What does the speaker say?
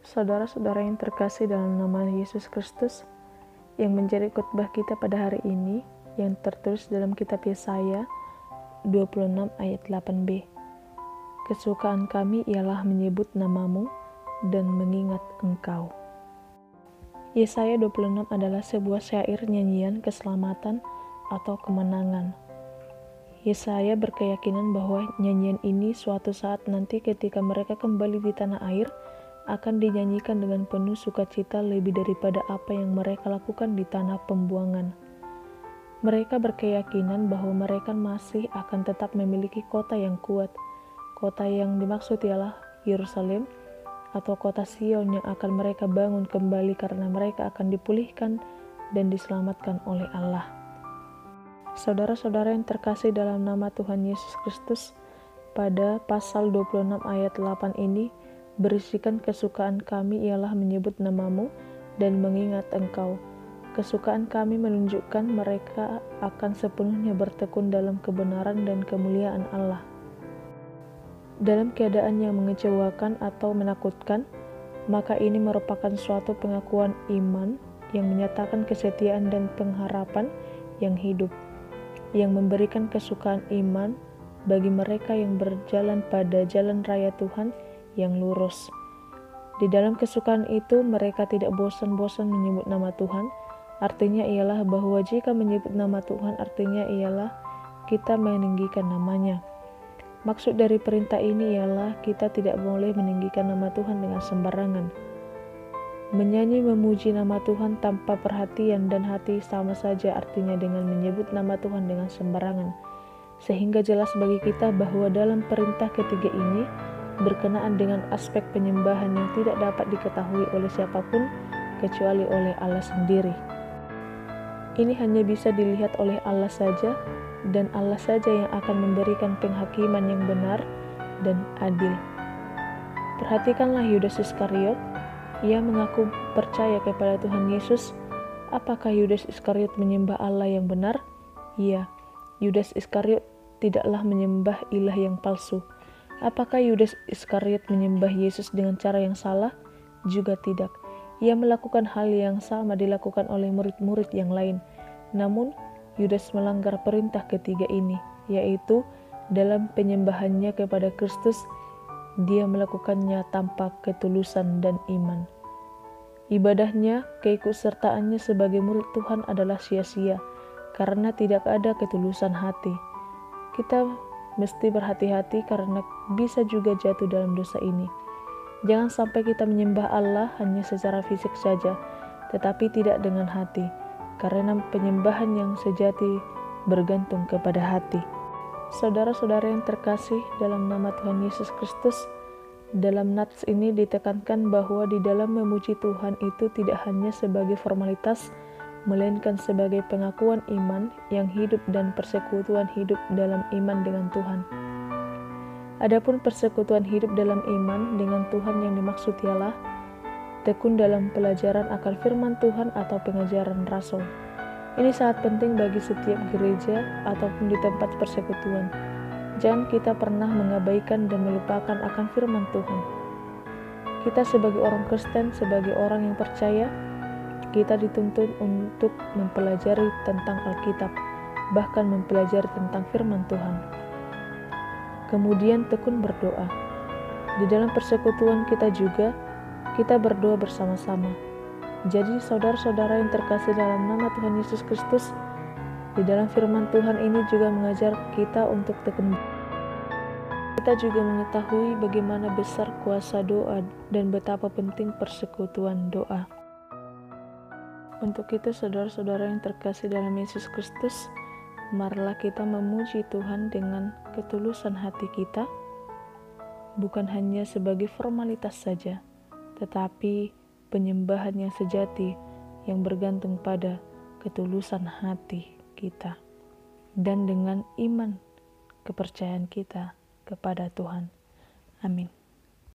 Saudara-saudara yang terkasih dalam nama Yesus Kristus, yang menjadi khotbah kita pada hari ini, yang tertulis dalam kitab Yesaya 26 ayat 8b. Kesukaan kami ialah menyebut namamu dan mengingat engkau. Yesaya 26 adalah sebuah syair nyanyian keselamatan atau kemenangan. Yesaya berkeyakinan bahwa nyanyian ini suatu saat nanti ketika mereka kembali di tanah air akan dinyanyikan dengan penuh sukacita lebih daripada apa yang mereka lakukan di tanah pembuangan. Mereka berkeyakinan bahwa mereka masih akan tetap memiliki kota yang kuat. Kota yang dimaksud ialah Yerusalem atau kota Sion yang akan mereka bangun kembali karena mereka akan dipulihkan dan diselamatkan oleh Allah. Saudara-saudara yang terkasih dalam nama Tuhan Yesus Kristus, pada pasal 26 ayat 8 ini berisikan kesukaan kami ialah menyebut namamu dan mengingat engkau. Kesukaan kami menunjukkan mereka akan sepenuhnya bertekun dalam kebenaran dan kemuliaan Allah. Dalam keadaan yang mengecewakan atau menakutkan, maka ini merupakan suatu pengakuan iman yang menyatakan kesetiaan dan pengharapan yang hidup, yang memberikan kesukaan iman bagi mereka yang berjalan pada jalan raya Tuhan yang lurus. Di dalam kesukaan itu mereka tidak bosan-bosan menyebut nama Tuhan. Artinya ialah bahwa jika menyebut nama Tuhan artinya ialah kita meninggikan namanya. Maksud dari perintah ini ialah kita tidak boleh meninggikan nama Tuhan dengan sembarangan. Menyanyi memuji nama Tuhan tanpa perhatian dan hati sama saja artinya dengan menyebut nama Tuhan dengan sembarangan. Sehingga jelas bagi kita bahwa dalam perintah ketiga ini berkenaan dengan aspek penyembahan yang tidak dapat diketahui oleh siapapun kecuali oleh Allah sendiri. Ini hanya bisa dilihat oleh Allah saja, dan Allah saja yang akan memberikan penghakiman yang benar dan adil. Perhatikanlah Yudas Iskariot. Ia mengaku percaya kepada Tuhan Yesus. Apakah Yudas Iskariot menyembah Allah yang benar? Iya, Yudas Iskariot tidaklah menyembah ilah yang palsu. Apakah Yudas Iskariot menyembah Yesus dengan cara yang salah? Juga tidak. Ia melakukan hal yang sama dilakukan oleh murid-murid yang lain. Namun, Yudas melanggar perintah ketiga ini, yaitu dalam penyembahannya kepada Kristus, dia melakukannya tanpa ketulusan dan iman. Ibadahnya, keikutsertaannya sebagai murid Tuhan adalah sia-sia, karena tidak ada ketulusan hati. Kita mesti berhati-hati karena bisa juga jatuh dalam dosa ini. Jangan sampai kita menyembah Allah hanya secara fisik saja, tetapi tidak dengan hati, karena penyembahan yang sejati bergantung kepada hati. Saudara-saudara yang terkasih dalam nama Tuhan Yesus Kristus, dalam nats ini ditekankan bahwa di dalam memuji Tuhan itu tidak hanya sebagai formalitas, melainkan sebagai pengakuan iman yang hidup dan persekutuan hidup dalam iman dengan Tuhan. Adapun persekutuan hidup dalam iman dengan Tuhan yang dimaksud ialah tekun dalam pelajaran akan firman Tuhan atau pengajaran rasul. Ini sangat penting bagi setiap gereja ataupun di tempat persekutuan. Jangan kita pernah mengabaikan dan melupakan akan firman Tuhan. Kita sebagai orang Kristen, sebagai orang yang percaya, kita dituntut untuk mempelajari tentang Alkitab, bahkan mempelajari tentang firman Tuhan. Kemudian tekun berdoa. Di dalam persekutuan kita berdoa bersama-sama. Jadi saudara-saudara yang terkasih dalam nama Tuhan Yesus Kristus, di dalam firman Tuhan ini juga mengajar kita untuk tekun. Kita juga mengetahui bagaimana besar kuasa doa dan betapa penting persekutuan doa. Untuk itu saudara-saudara yang terkasih dalam Yesus Kristus, marilah kita memuji Tuhan dengan ketulusan hati kita, bukan hanya sebagai formalitas saja, tetapi penyembahan yang sejati yang bergantung pada ketulusan hati kita dan dengan iman kepercayaan kita kepada Tuhan. Amin.